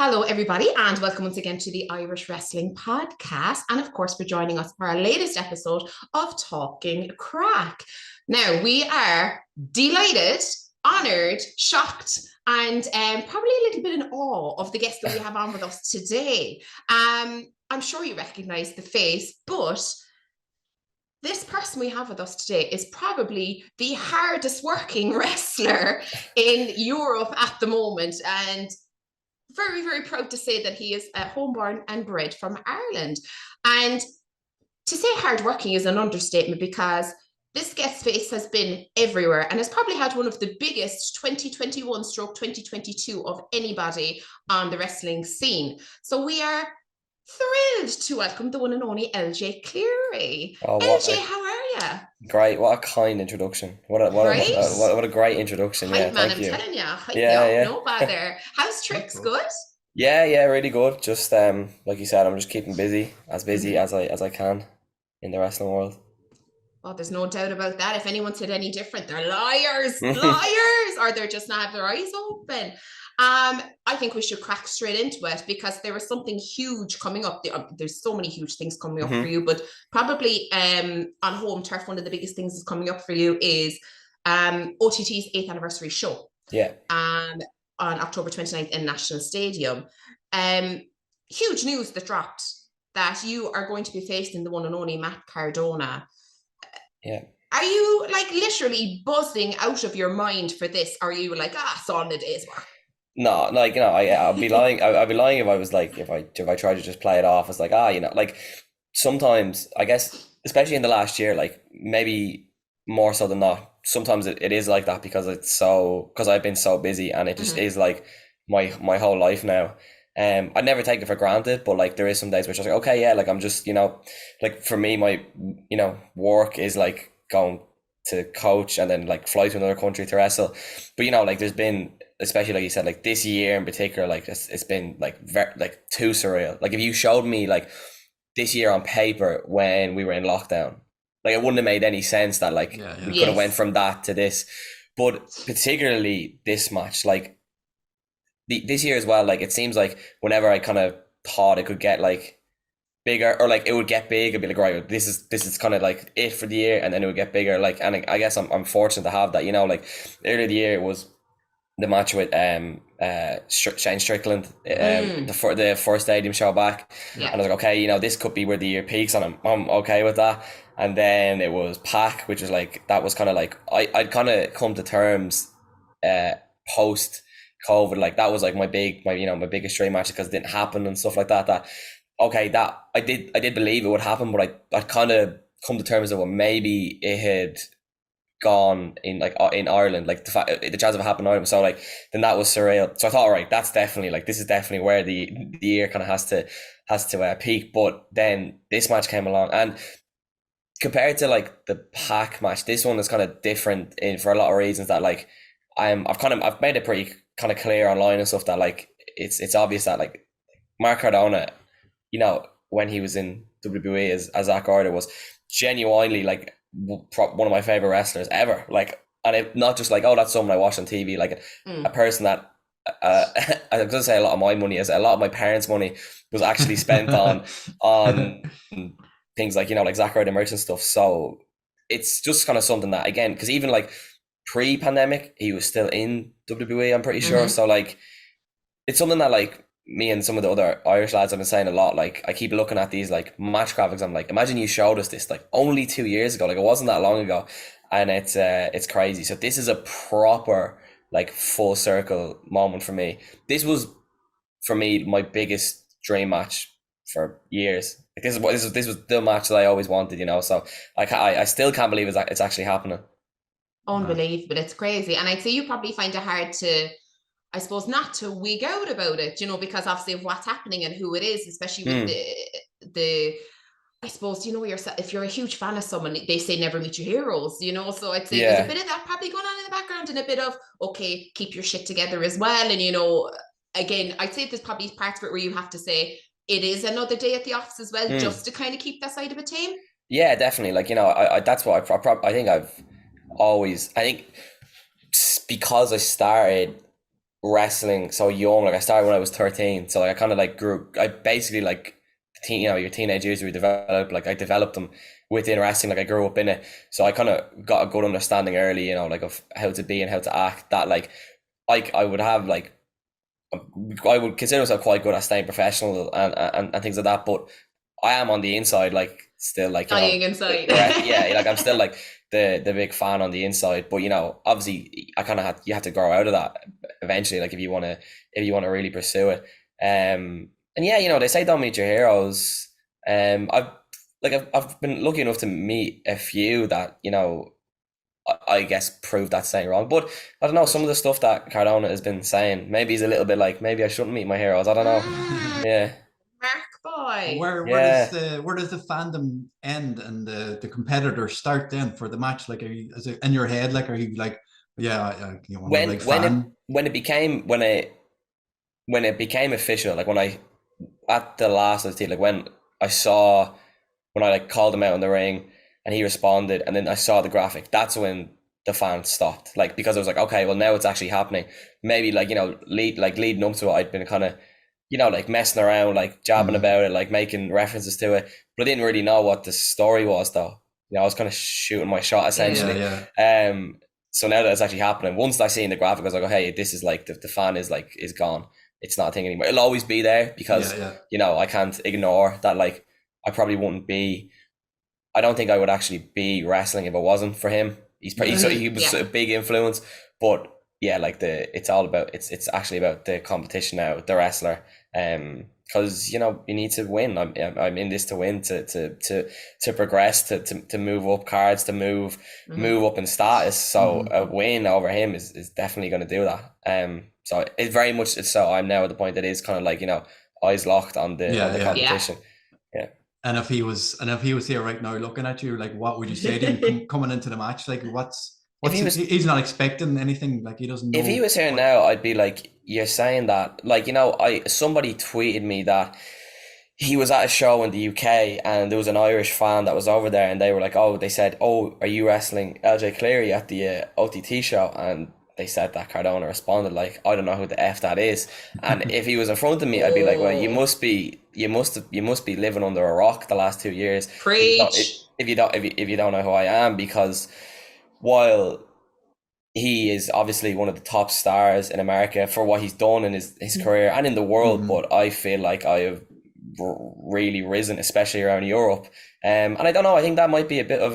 Hello, everybody, and welcome once again to the Irish Wrestling Podcast. And of course, for joining us for our latest episode of Talking Craic. Now, we are delighted, honoured, shocked, and probably a little bit in awe of the guest that we have on with us today. I'm sure you recognise the face, but this person we have with us today is probably the hardest working wrestler in Europe at the moment. And very, very proud to say that he is homeborn and bred from Ireland. And to say hardworking is an understatement because this guest's face has been everywhere and has probably had one of the biggest 2021/2022 of anybody on the wrestling scene. So we are thrilled to welcome the one and only LJ Cleary. Oh, LJ, how are you? great! What a kind introduction. What a great introduction. Hype Yeah, man, thank I'm you. telling you, hype you Yeah, up, yeah. no bother. How's tricks? Good? Yeah, really good. Just like you said, I'm just keeping busy Mm-hmm. as I can in the wrestling world. Well, there's no doubt about that. If anyone said any different, they're liars, liars, or they're just not have their eyes open. I think we should crack straight into it because there was something huge coming up. There's so many huge things coming up for hmm you, but probably on home turf, one of the biggest things that's coming up for you is OTT's 8th anniversary show. Yeah, On October 29th in National Stadium. Um, Huge news that dropped that you are going to be facing the one and only Matt Cardona. yeah. Are you like literally buzzing out of your mind for this? Are you like, it's on the day's work? No, like I'd be lying. I'd be lying if I was like if I tried to just play it off as like like sometimes I guess especially in the last year, like maybe more so than not. Sometimes it is like that because because I've been so busy and it just Mm-hmm. is like my whole life now. I never take it for granted, but like there is some days which I'm like, okay, yeah, like I'm just like for me, my work is like going to coach and then like fly to another country to wrestle. But like there's been, especially like you said, like this year in particular, like it's been like like too surreal. Like if you showed me like this year on paper when we were in lockdown, like it wouldn't have made any sense that like we could have went Yes. from that to this. But particularly this match, like this year as well, like it seems like whenever I kind of thought it could get like bigger or like it would get big, I'd be like, right, this is kind of like it for the year, and then it would get bigger. Like, and I guess I'm fortunate to have that. Like earlier the year it was the match with Shane Strickland, Mm, the first stadium show back, and yeah. I was like, okay, this could be where the year peaks, and I'm okay with that. And then it was Pac, which was like that was kind of like I'd kind of come to terms post COVID, like that was like my biggest dream match because it didn't happen and stuff like that. That okay, that I did believe it would happen, but I kind of come to terms that well maybe it had gone in like in Ireland, like the chance of it happening in Ireland. So like then that was surreal. So I thought, all right, that's definitely like this is definitely where the year kind of has to peak. But then this match came along, and compared to like the Pac match, this one is kind of different in for a lot of reasons that like I've made it pretty kind of clear online and stuff that like it's obvious that like Mark Cardona, when he was in WWE as Zack Ryder was genuinely like one of my favorite wrestlers ever. Like, and it not just like, oh, that's someone I watch on TV. Like a Mm. person that I was gonna say a lot of my money is a lot of my parents' money was actually spent on things like like Zack Ryder merch and stuff. So it's just kind of something that again, because even like pre-pandemic, he was still in WWE. I'm pretty sure. Mm-hmm. So like it's something that like me and some of the other Irish lads have been saying a lot. Like I keep looking at these like match graphics. I'm like, imagine you showed us this like only 2 years ago. Like it wasn't that long ago, and it's crazy. So this is a proper like full circle moment for me. This was for me my biggest dream match for years. Like this was the match that I always wanted. So I still can't believe it's actually happening. Unbelievable. It's crazy. And I'd say you probably find it hard to, I suppose, not to wig out about it, because obviously of what's happening and who it is, especially with Mm, the I suppose, yourself, if you're a huge fan of someone, they say never meet your heroes. So I'd say there's a yeah. bit of that probably going on in the background and a bit of, okay, keep your shit together as well. And, again, I'd say there's probably parts of it where you have to say it is another day at the office as well, Mm. just to kind of keep that side of it tame. Yeah, definitely. Like, I that's what I think I've always, I think because I started wrestling so young. Like I started when I was 13, so like I kind of like grew. I basically like your teenage years we develop. Like I developed them within wrestling. Like I grew up in it, so I kind of got a good understanding early, like of how to be and how to act. That like I would have like I would consider myself quite good at staying professional and things like that. But I am on the inside, like still like dying inside. yeah, like I'm still like the big fan on the inside. But obviously, I kind of you have to grow out of that eventually. Like if you want to really pursue it. And yeah, they say don't meet your heroes. I've been lucky enough to meet a few that I guess prove that saying wrong. But I don't know, some of the stuff that Cardona has been saying, maybe he's a little bit like, maybe I shouldn't meet my heroes. I don't know. Yeah. Mark boy. Where does the fandom end and the competitor start then for the match? Like, is it in your head? Like, are you like, yeah, when it became official, like when I at the last of the like when I like called him out in the ring and he responded, and then I saw the graphic, that's when the fans stopped. Like, because I was like, okay, well now it's actually happening. Maybe like, leading up to it, I'd been kind of, like messing around, like jabbing about it, like making references to it, but I didn't really know what the story was though. I was kind of shooting my shot essentially. So now that it's actually happening, once I see in the graphic, I was like, oh, hey, this is like the fan is gone. It's not a thing anymore. It'll always be there because I can't ignore that. Like I probably wouldn't be. I don't think I would actually be wrestling if it wasn't for him. He was a big influence, but yeah, like it's actually about the competition now, the wrestler, because you need to win. I'm in this to win, to progress, to move up cards, to move up in status. So a win over him is definitely going to do that. So it's very much so. I'm now at the point that is kind of like eyes locked on the competition. Yeah. And if he was here right now looking at you, like what would you say to him coming into the match? Like he's not expecting anything, like he doesn't know. If he was here now, I'd be like, you're saying that, like, somebody tweeted me that he was at a show in the UK and there was an Irish fan that was over there and they were like, they said, are you wrestling LJ Cleary at the OTT show? And they said that Cardona responded like, I don't know who the F that is. And if he was in front of me, I'd be like, well, you must be living under a rock the last 2 years. Preach. If you don't know who I am, because while he is obviously one of the top stars in America for what he's done in his career and in the world, but I feel like I have really risen, especially around Europe. And I don't know, I think that might be a bit of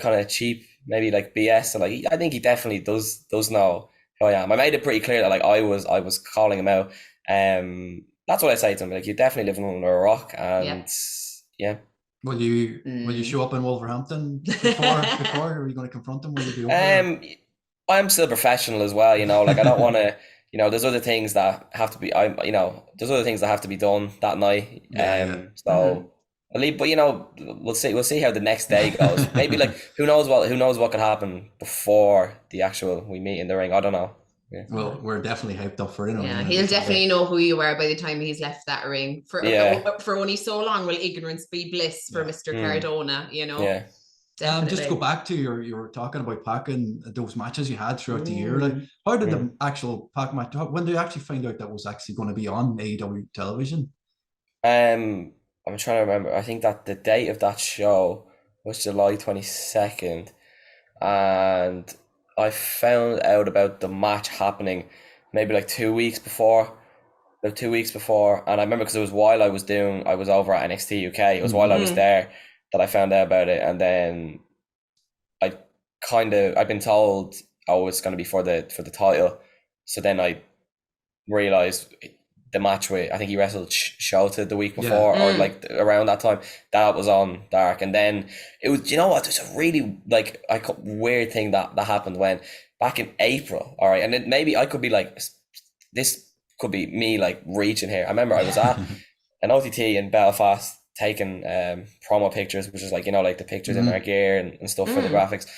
kind of cheap, maybe like BS. So like, I think he definitely does know who I am. I made it pretty clear that like I was calling him out. That's what I say to him. Like, you're definitely living under a rock, and yeah. Will you show up in Wolverhampton before? Or are you going to confront him? Will you be I'm still professional as well. Like I don't want to. There's other things that have to be. There's other things that have to be done that night. So. But we'll see how the next day goes. Maybe like who knows what could happen before the actual we meet in the ring. I don't know. Yeah. Well, we're definitely hyped up for it. Yeah, he'll definitely know who you are by the time he's left that ring. For only so long will ignorance be bliss for Mr. Cardona. Yeah. Just go back to you were talking about Pac and those matches you had throughout the year. Like, how did the actual Pac match? When did you actually find out that was actually going to be on AEW television? I'm trying to remember. I think that the date of that show was July 22nd, and I found out about the match happening maybe like 2 weeks before. And I remember because it was while I was over at NXT UK. It was while I was there that I found out about it, and then I'd been told, it's going to be for the title. So then I realized the match with, I think he wrestled Shota the week before, or like around that time, that was on Dark. And then it was, there's a really like weird thing that happened when back in April. All right. And then maybe I could be like, this could be me like reaching here. I remember I was at an OTT in Belfast taking promo pictures, which is like, like the pictures in our gear and stuff for the graphics,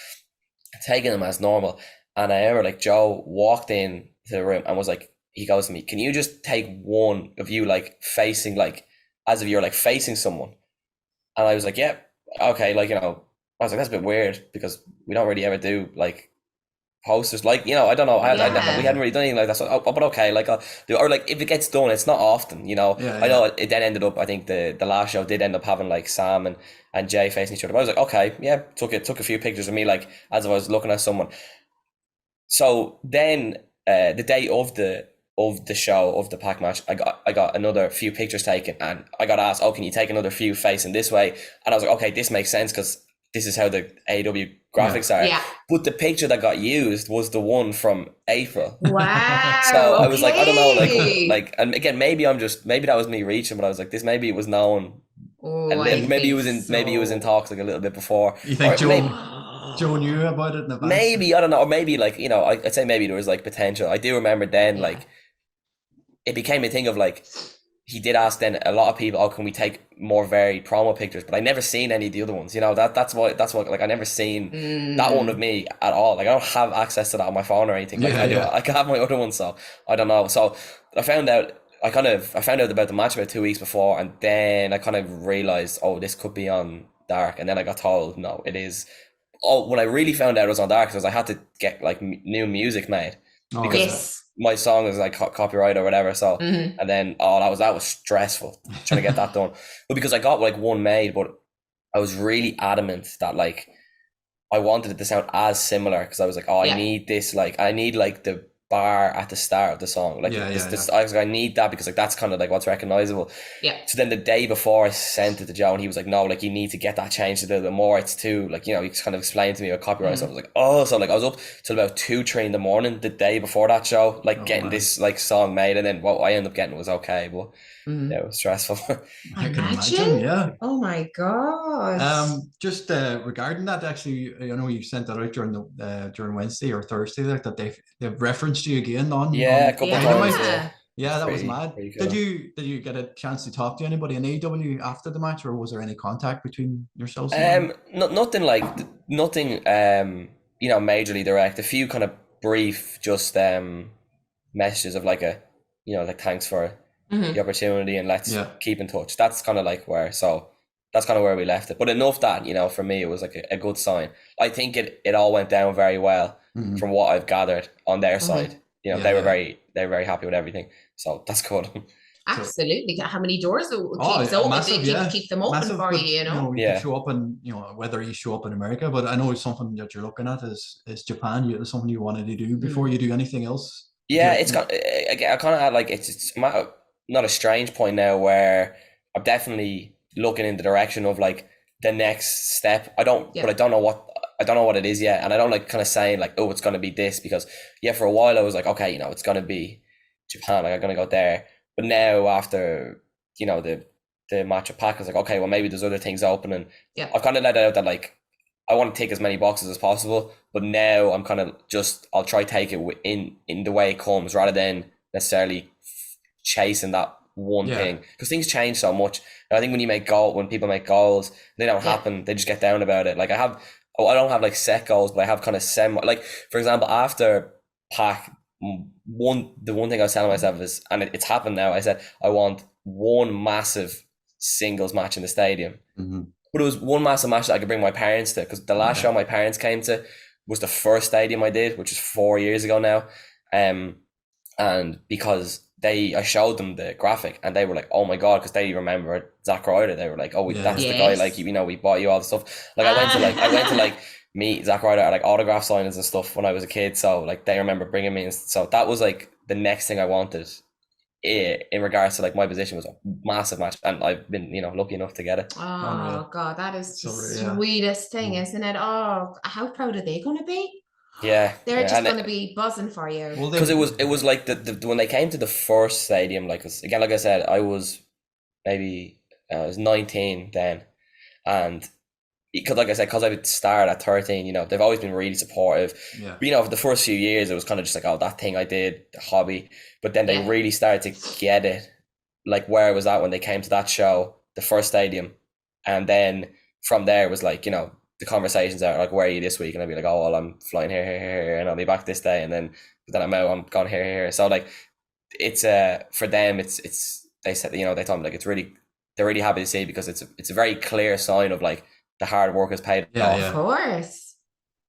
taking them as normal. And I remember like Joe walked in to the room and was like, he goes to me, can you just take one of you like facing, like as if you're like facing someone? And I was like, yeah, okay. Like, I was like, that's a bit weird because we don't really ever do like posters, like, you know, I don't know, Yeah. we hadn't really done anything like that, so but okay, like I'll do, or like if it gets done, it's not often, you know. Yeah, I know yeah. it then ended up, I think the last show did end up having like Sam and Jay facing each other, but I was like, okay, yeah, took a few pictures of me, like as if I was looking at someone. So then the day of the show, of the pack match, I got another few pictures taken, and I got asked, oh, can you take another few facing this way? And I was like, okay, this makes sense because this is how the AEW graphics are. Yeah. But the picture that got used was the one from April. Wow. So I was like, I don't know, Okay. and again, maybe that was me reaching, but I was like, this, maybe it was known, Oh, and I maybe think it was in so. talks like a little bit before. You think Or maybe, Joe knew about it in advance? maybe, I don't know, or maybe, like, you know, I'd say maybe there was like potential. I do remember then, Yeah. like, it became a thing of like, he did ask then a lot of people, oh, can we take more varied promo pictures? But I never seen any of the other ones, you know. That's why like I never seen that one of me at all. Like I don't have access to that on my phone or anything. Like I do, I can have my other one, so I don't know. So I found out about the match about 2 weeks before, and then I kind of realized, oh, this could be on Dark, and then I got told, no, it is. Oh, when I really found out it was on Dark, because I had to get like new music made, Oh, because Yes. my song is like copyright or whatever. So Mhm. and then that was stressful trying to get that done. But because I got like one made, but I was really adamant that like I wanted it to sound as similar, because I was like, oh, Yeah. I need this, like I need like the bar at the start of the song, like Yeah, this I was like, I need that, because like that's kind of like what's recognizable. Yeah. So then the day before I sent it to Joe, and he was like, no, like you need to get that changed a little bit more. It's too, like, you know, he kind of explained to me about copyright. So I was like, oh, so like I was up till about 2-3 in the morning the day before that show, like getting this like song made, and then what I ended up getting was okay, but yeah, it was stressful. I can imagine. Imagine. Yeah. Oh my gosh. Just regarding that, actually, I know you sent that out during Wednesday or Thursday, like that they've referenced you again on Yeah, a couple Dynamite. times. Yeah. Yeah, that was Pretty mad. cool. Did you get a chance to talk to anybody in AEW after the match, or was there any contact between yourselves? Nothing like nothing. You know, majorly direct. A few kind of brief, just messages of like a, you know, like thanks for the opportunity and let's keep in touch. That's kind of like where. So that's kind of where we left it. But enough that, you know, for me it was like a good sign. I think it all went down very well from what I've gathered on their side. You know, they were very happy with everything. So that's good. Absolutely. How many doors keeps open? Massive, keep them open massive, for but, you, you know? You could show up, and you know, whether you show up in America, but I know it's something that you're looking at is Japan. It's something you wanted to do before you do anything else. Yeah, it's got. I kind of had like it's not a strange point now where I'm definitely looking in the direction of like the next step. But I don't know what it is yet, and I don't like kind of saying like, oh, it's gonna be this, because for a while I was like, okay, you know, it's gonna be Japan, like I'm gonna go there. But now after, you know, the match of Pac, I was like, okay, well maybe there's other things open, and I've kind of let out that like I want to take as many boxes as possible, but now I'm kind of I'll try take it in the way it comes, rather than necessarily chasing that one thing, because things change so much. And I think when people make goals, they don't happen. They just get down about it. Like I don't have like set goals, but I have kind of like, for example, after Pac, the one thing I was telling myself is, and it's happened now, I said I want one massive singles match in the stadium. But it was one massive match that I could bring my parents to, because the last show my parents came to was the first stadium I did, which is 4 years ago now. And because I showed them the graphic, and they were like, oh my God, because they remember Zack Ryder. They were like, oh, that's the guy, like, you know, we bought you all the stuff. Like I went to meet Zack Ryder at like autograph signings and stuff when I was a kid. So like they remember bringing me, and so that was like the next thing I wanted in regards to like my position, was a massive match, and I've been, you know, lucky enough to get it. Oh God, that is the sweetest thing, isn't it? Oh, how proud are they going to be? Yeah, they're just going to be buzzing for you. Because it was like the when they came to the first stadium, like, again, like I said, I was maybe I was 19 then, and because, like I said, because I would start at 13, you know, they've always been really supportive. But, you know, for the first few years, it was kind of just like, oh, that thing I did, the hobby. But then they really started to get it, like where I was at when they came to that show, the first stadium. And then from there, it was like, you know, the conversations are like, where are you this week? And I'd be like, oh, well, I'm flying here, and I'll be back this day. And then I'm out, I'm gone here. So like, it's for them, it's they said, you know, they told me like, they're really happy to see, because it's a very clear sign of like, the hard work is paid off. Of course.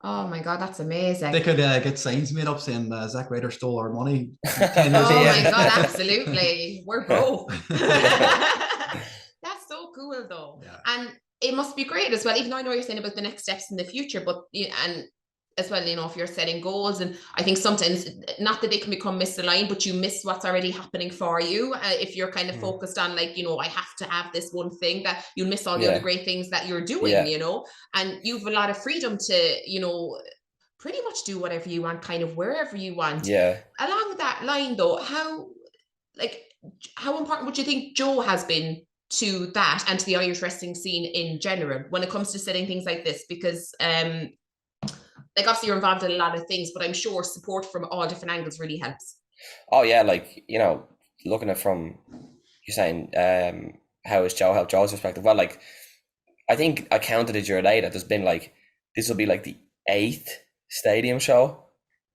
Oh my God, that's amazing. They could get signs made up saying Zack Ryder stole our money 10 years Oh ago. my God, absolutely. We're broke. That's so cool though. Yeah. And it must be great as well, even though I know you're saying about the next steps in the future, but and as well, if you're setting goals, and I think sometimes, not that they can become misaligned, but you miss what's already happening for you. If you're kind of focused on like, I have to have this one thing, that you'll miss all the other great things that you're doing, and you've a lot of freedom to, pretty much do whatever you want, kind of wherever you want. Yeah. Along that line though, how important would you think Joe has been to that and to the Irish wrestling scene in general when it comes to setting things like this? Because obviously you're involved in a lot of things, but I'm sure support from all different angles really helps. Oh yeah, like, looking at from, you're saying, how has Joe helped Joe's perspective? Well, like, I think I counted it during that there's been like, this will be like the 8th stadium show,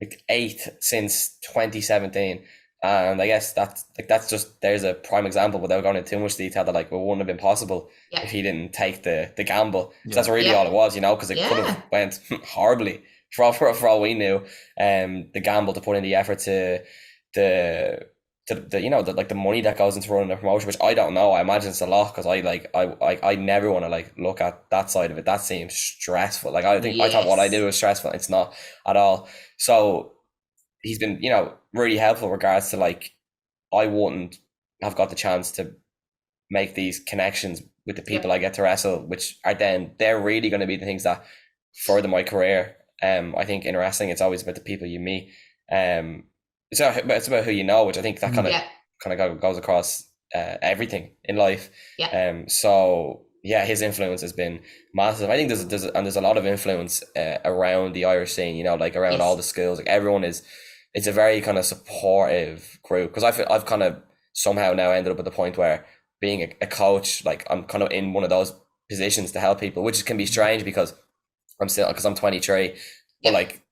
like 8th since 2017. And I guess that's just, there's a prime example, without going into too much detail, that like it wouldn't have been possible if he didn't take the gamble. So that's really all it was, because it could have went horribly for all we knew. The gamble to put in the effort to the the money that goes into running a promotion, which I don't know. I imagine it's a lot, because I never want to like look at that side of it. That seems stressful. Like I thought what I do was stressful. It's not at all. So he's been, really helpful in regards to like, I wouldn't have got the chance to make these connections with the people I get to wrestle, which are they're really going to be the things that further my career. I think in wrestling, it's always about the people you meet. It's about who you know, which I think that kind of goes across everything in life. So yeah, his influence has been massive. I think there's a lot of influence around the Irish scene, like around all the schools. Like everyone it's a very kind of supportive group, because I've kind of somehow now ended up at the point where being a coach, like I'm kind of in one of those positions to help people, which can be strange because I'm 23, but like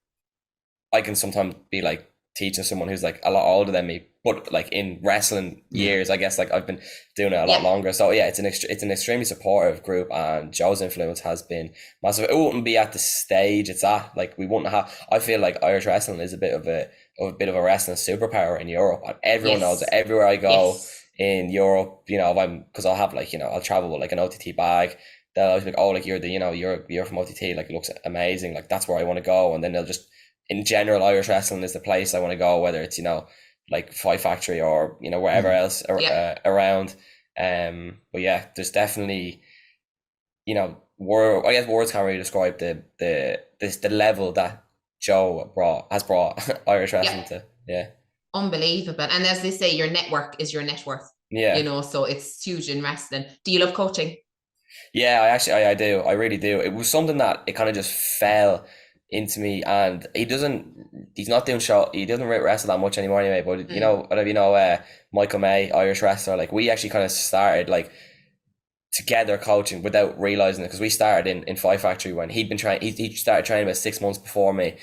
I can sometimes be like teaching someone who's like a lot older than me, but like in wrestling years, I guess, like I've been doing it a lot longer. So yeah, it's an extremely supportive group, and Joe's influence has been massive. It wouldn't be at the stage it's at. Like we wouldn't have. I feel like Irish wrestling is a bit of a wrestling superpower in Europe, and everyone knows it. Everywhere I go in Europe, because I'll have like, I'll travel with like an OTT bag. They'll always be like, oh, like you're from OTT, like it looks amazing, like that's where I want to go. And then they'll just, in general, Irish wrestling is the place I want to go, whether it's, like Fight Factory or, wherever else around. But yeah, there's definitely, I guess words can't really describe the level that Joe has brought Irish wrestling to. Unbelievable. And as they say, your network is your net worth. So it's huge in wrestling. Do you love coaching? Yeah, I do. I really do. It was something that it kind of just fell into me, and he's not doing he doesn't wrestle that much anymore anyway, but Michael May, Irish wrestler, like we actually kind of started like together coaching without realizing it, because we started in Fight Factory when he'd been trying. He started training about 6 months before me.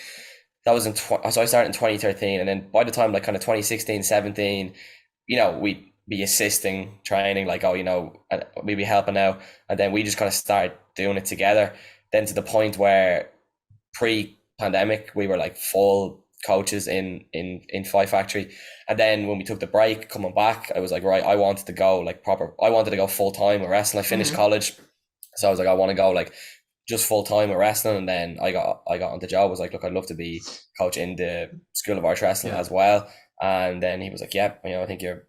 That was so I started in 2013, and then by the time like kind of 2016, 17, we'd be assisting training, like, we'd be helping out, and then we just kind of started doing it together. Then to the point where pre-pandemic we were like full coaches in Fight Factory, and then when we took the break coming back, I was like, right, I wanted to go full-time with wrestling. I finished college, so I was like, I want to go like just full-time with wrestling. And then I got on the job. I was like, look, I'd love to be coach in the School of Irish Wrestling as well. And then he was like, yeah, I think you've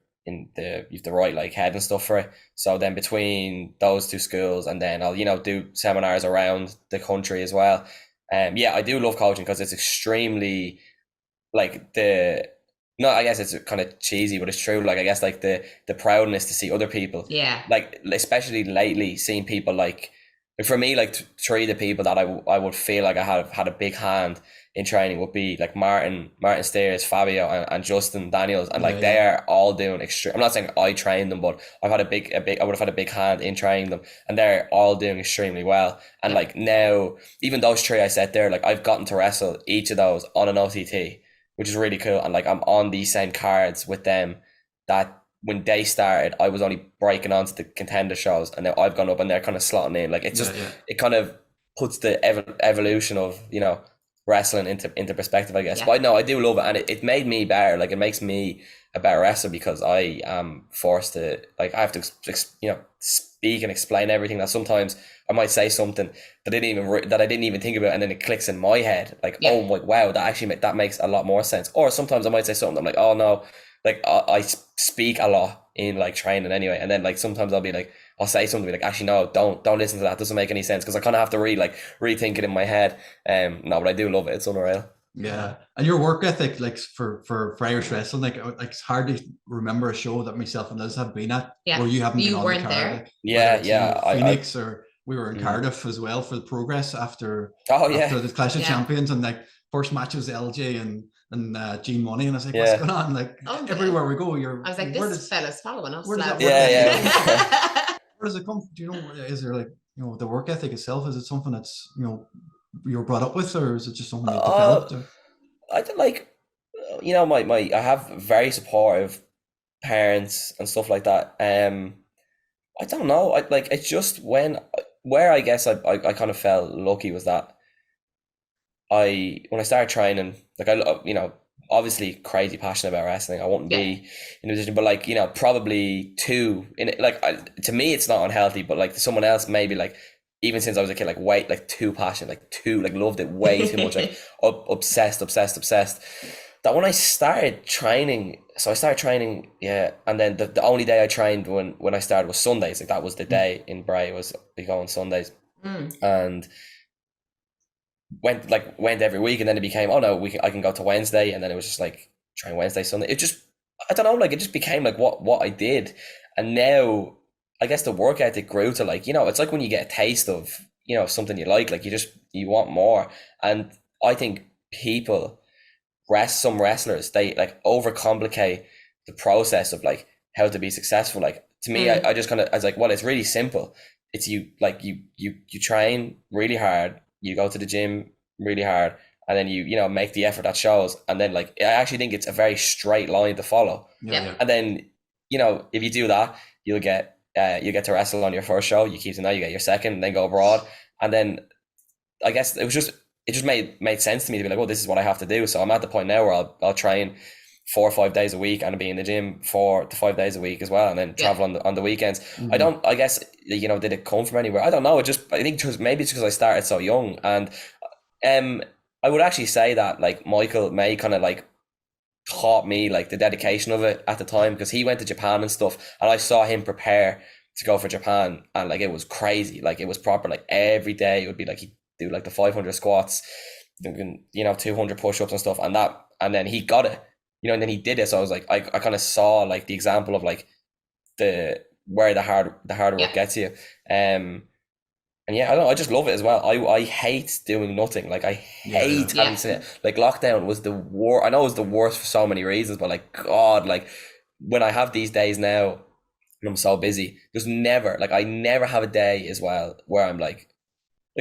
the right like head and stuff for it. So then between those two schools, and then I'll do seminars around the country as well. I do love coaching, because it's extremely like I guess it's kind of cheesy, but it's true. Like I guess like the proudness to see other people, like especially lately seeing people like, for me, like three of the people that I would feel like I have had a big hand in training would be like Martin Steers, Fabio, and Justin Daniels, and like they are all doing extreme. I'm not saying I trained them, but I've had I would have had a big hand in training them, and they're all doing extremely well. And like now, even those three I said there, like I've gotten to wrestle each of those on an OTT, which is really cool. And like I'm on these same cards with them that when they started, I was only breaking onto the contender shows, and now I've gone up and they're kind of slotting in. Like it's just it kind of puts the evolution of, you know, wrestling into perspective, I guess. Yeah. But no, I do love it, and it made me better. Like, it makes me a better wrestler because I am forced to, like, I have to, you know, speak and explain everything that sometimes I might say something that I didn't even think about, and then it clicks in my head, like, Yeah. oh my, wow, that actually that makes a lot more sense. Or sometimes I might say something, I'm like, oh no, like I speak a lot in like training anyway, and then like sometimes I'll say something like, actually no, don't listen to that, it doesn't make any sense, because I kind of have to rethink it in my head. No, but I do love it, it's unreal. Yeah, and your work ethic, like for Irish wrestling, like it's hard to remember a show that myself and Liz have been at where you haven't been on the weren't card. there. Like, Yeah, whether it's, you know, yeah, Phoenix, or we were in Cardiff as well for the Progress after the Clash of Champions, and like first match was LJ and Gene Money, and I was like, what's going on? Like, everywhere we go, I was like, this fella's following us. Where does that where does it come from? Do you know, is there, like, you know, the work ethic itself, is it something that's, you know, you're brought up with, or is it just something you developed? I did, like, you know, my I have very supportive parents and stuff like that. I don't know. It's just where I guess I kind of felt lucky was that when I started training, like, you know, obviously crazy passionate about wrestling. I wouldn't be in a position, but like, you know, probably to me it's not unhealthy, but like to someone else maybe, like, even since I was a kid, like too passionate, like loved it way too much, like obsessed, that when I started training, yeah, and then the only day I trained when I started was Sundays. Like, that was the day in Bray, was we go on Sundays, and went every week, and then it became, oh no, I can go to Wednesday, and then it was just like train Wednesday, Sunday. It just, I don't know, like, it just became like what I did. And now I guess the work ethic grew to, like, you know, it's like when you get a taste of, you know, something you like you want more. And I think some wrestlers, they like overcomplicate the process of like how to be successful. Like, to me, I just kind of, I was like, well, it's really simple. It's you train really hard, you go to the gym really hard, and then you know, make the effort that shows. And then, like, I actually think it's a very straight line to follow. And then, you know, if you do that, you get to wrestle on your first show, you keep to know, you get your second, and then go abroad. And then I guess it just made sense to me to be like, well, this is what I have to do. So I'm at the point now where I'll train 4 or 5 days a week, and be in the gym 4 to 5 days a week as well, and then travel on the weekends. I guess, you know, did it come from anywhere? I don't know. I think maybe it's because I started so young. And I would actually say that, like, Michael May kind of like taught me like the dedication of it at the time, because he went to Japan and stuff, and I saw him prepare to go for Japan, and like, it was crazy. Like, it was proper, like, every day it would be like, he'd do like the 500 squats, you know, 200 push-ups and stuff, and then he got it, you know, and then he did it. So I was like, I kind of saw like the example of like where the hard work gets you. And yeah, I don't know, I just love it as well. I hate doing nothing. Like, I hate having to, like, lockdown was the worst. I know it was the worst for so many reasons, but like, God, like, when I have these days now and I'm so busy, I never have a day as well where I'm like,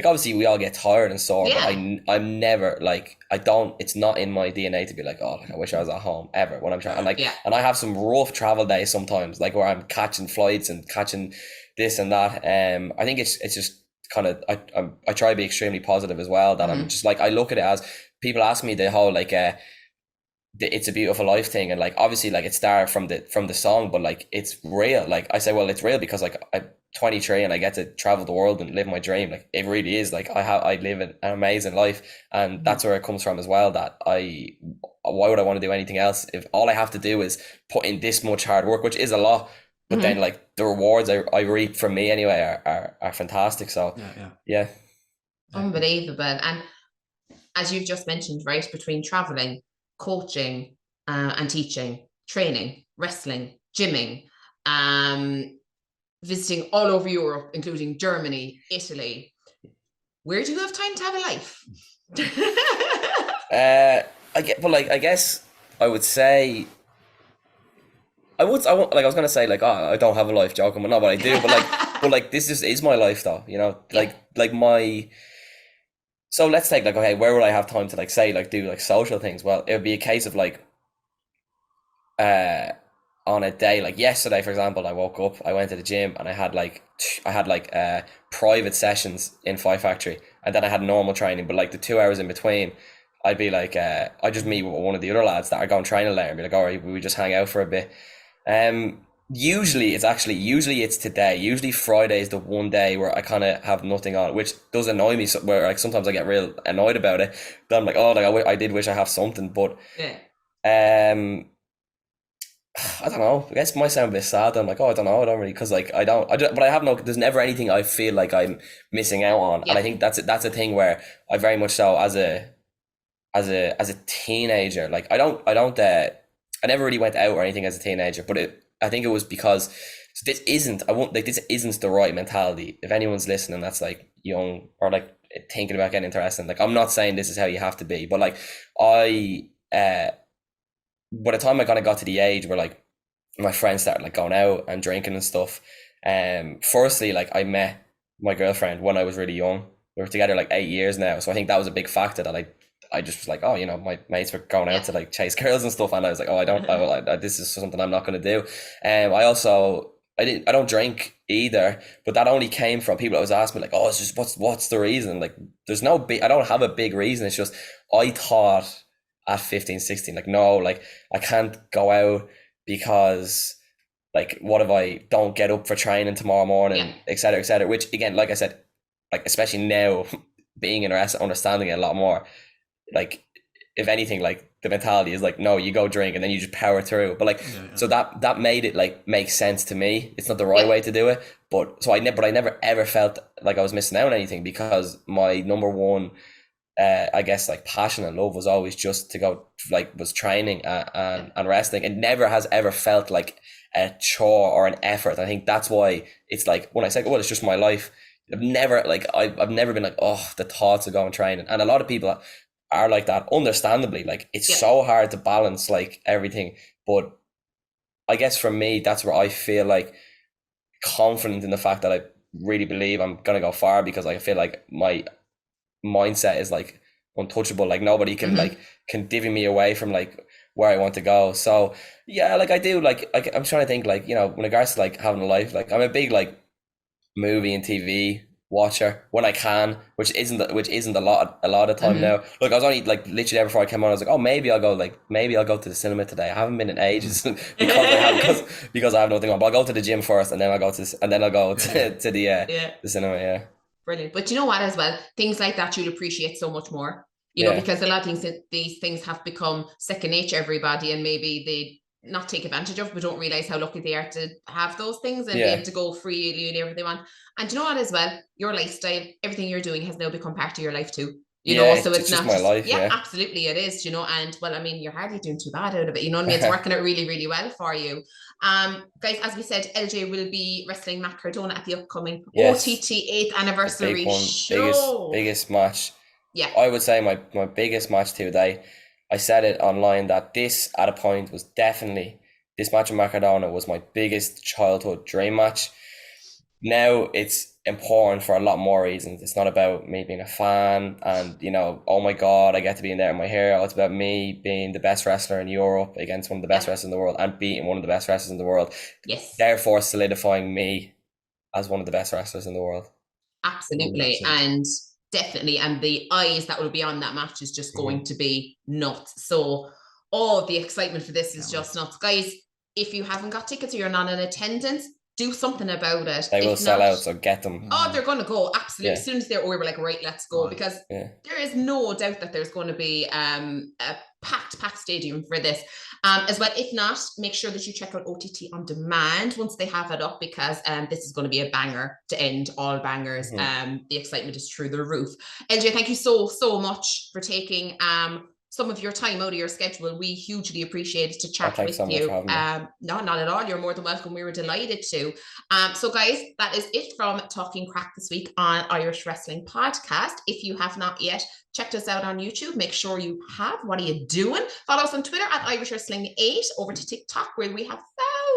obviously we all get tired and sore, but I'm never like, it's not in my DNA to be like, oh, like, I wish I was at home ever when I'm trying. And I have some rough travel days sometimes, like, where I'm catching flights and catching this and that. I think it's just kind of, I try to be extremely positive as well, that I'm just like, I look at it as, people ask me the whole like It's a Beautiful Life thing, and like, obviously, like, it started from the song, but like, it's real. Like, I say, well, it's real because like, I'm 23 and I get to travel the world and live my dream. Like, it really is, like, I live an amazing life, and that's where it comes from as well, that why would I want to do anything else if all I have to do is put in this much hard work, which is a lot, but then like, the rewards I reap from me anyway are fantastic. So yeah. Unbelievable. And as you've just mentioned, right, between traveling, coaching, and teaching, training, wrestling, gymming, visiting all over Europe, including Germany, Italy, where do you have time to have a life? I guess I would say, I was gonna say, like, oh, I don't have a life, joking, but no, but I do. But like this is my life though, you know, like my. So let's take, like, okay, where would I have time to, like, say, like, do like social things? Well, it would be a case of like, on a day like yesterday, for example, I woke up, I went to the gym, and I had like private sessions in Five Factory, and then I had normal training. But like the 2 hours in between, I'd be like, I just meet with one of the other lads that are going training later and be like, all right, we just hang out for a bit. Usually it's today. Usually Friday is the one day where I kind of have nothing on, which does annoy me. Where like sometimes I get real annoyed about it. But I'm like, oh, like I did wish I have something, but I don't know. I guess it might sound a bit sad. I'm like, oh, I don't know. I don't really, because like but I have no. There's never anything I feel like I'm missing out on, and I think that's a thing where I very much so as a teenager, like I never really went out or anything as a teenager, but I think it was because this isn't the right mentality. If anyone's listening that's like young or like thinking about getting interested, like I'm not saying this is how you have to be, but like by the time I kind of got to the age where like my friends started like going out and drinking and stuff, firstly, like I met my girlfriend when I was really young. We were together like 8 years now, so I think that was a big factor that I just was like, oh, my mates were going out to like chase girls and stuff, and I was like, oh, this is something I'm not going to do. I don't drink either, but that only came from people that was asking me like, oh, it's just what's the reason? Like, there's no big, I don't have a big reason. It's just I thought at 15, 16, like, no, like I can't go out because like what if I don't get up for training tomorrow morning, etc., etc. Which again, like I said, like especially now being in wrestling, understanding it a lot more. Like, if anything, like the mentality is like, no, you go drink and then you just power through. But like, so that made it like make sense to me. It's not the right way to do it, but I never ever felt like I was missing out on anything, because my number one, I guess like passion and love was always just to go, like, was training and wrestling. It never has ever felt like a chore or an effort. I think that's why it's like when I say, well, it's just my life. I've never been like, oh, the thoughts of going training. And a lot of people are like that, understandably. Like, it's so hard to balance like everything, but I guess for me that's where I feel like confident in the fact that I really believe I'm gonna go far, because I feel like my mindset is like untouchable. Like nobody can can divvy me away from like where I want to go. So yeah, like I do, like I'm trying to think, like, you know, when it regards to like having a life, like I'm a big like movie and TV watcher when I can, which isn't a lot of time now. Look, I was only like literally before I came on, I was like, oh, maybe I'll go to the cinema today. I haven't been in ages because I have nothing on. But I'll go to the gym first, and then I'll go to the cinema. Yeah, brilliant. But you know what, as well, things like that you'll appreciate so much more. You know, because a lot of these things have become second nature to everybody, and maybe they not take advantage of, but don't realize how lucky they are to have those things and be able to go freely and wherever they want. And you know what, as well, your lifestyle, everything you're doing has now become part of your life too. You know, so it's not just my life. Yeah, absolutely, it is. You know, and well, I mean, you're hardly doing too bad out of it. You know what I mean? It's working out really, really well for you. Guys, as we said, LJ will be wrestling Matt Cardona at the upcoming OTT 8th anniversary show. Biggest match. Yeah, I would say my biggest match today. I said it online that this at a point was definitely, this match with Matt Cardona was my biggest childhood dream match. Now it's important for a lot more reasons. It's not about me being a fan and, you know, oh my God, I get to be in there in my hero. It's about me being the best wrestler in Europe against one of the best wrestlers in the world and beating one of the best wrestlers in the world. Yes. Therefore solidifying me as one of the best wrestlers in the world. Absolutely. 100%. And definitely, and the eyes that will be on that match is just going to be nuts. So the excitement for this is just nuts. Guys, if you haven't got tickets or you're not in attendance, do something about it. They will sell out, so get them. Oh, they're going to go, absolutely. As soon as we were like, right, let's go, because there is no doubt that there's going to be a packed stadium for this. As well, if not, make sure that you check out OTT on demand once they have it up, because this is going to be a banger to end all bangers. The excitement is through the roof. LJ, thank you so much for taking some of your time out of your schedule. We hugely appreciate it to chat with you. No, not at all. You're more than welcome. We were delighted to. So guys, that is it from Talking Craic this week on Irish Wrestling Podcast. If you have not yet checked us out on YouTube, make sure you have. What are you doing? Follow us on Twitter at Irish Wrestling 8, over to TikTok, where we have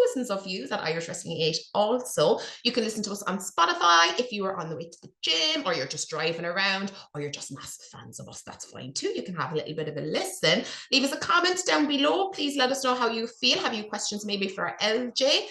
thousands of views at Irish Wrestling 8 also. You can listen to us on Spotify if you are on the way to the gym, or you're just driving around, or you're just massive fans of us. That's fine too. You can have a little bit of a listen. Leave us a comment down below. Please let us know how you feel. Have you questions maybe for LJ?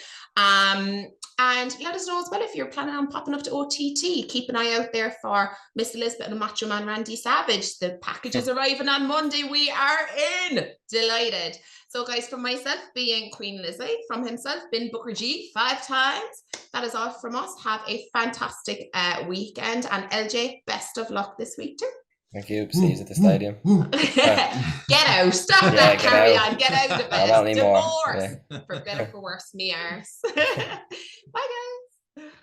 And let us know as well if you're planning on popping up to OTT. Keep an eye out there for Miss Elizabeth and Macho Man Randy Savage. The package is arriving on Monday. We are in. Delighted. So, guys, from myself being Queen Lizzie, from himself, been Booker G 5 times. That is all from us. Have a fantastic weekend. And LJ, best of luck this week too. Thank you. See you at the stadium. Get out. Stop that. Carry on. Get out of it. Not anymore. Divorce. For better, for worse, me arse. Bye, guys.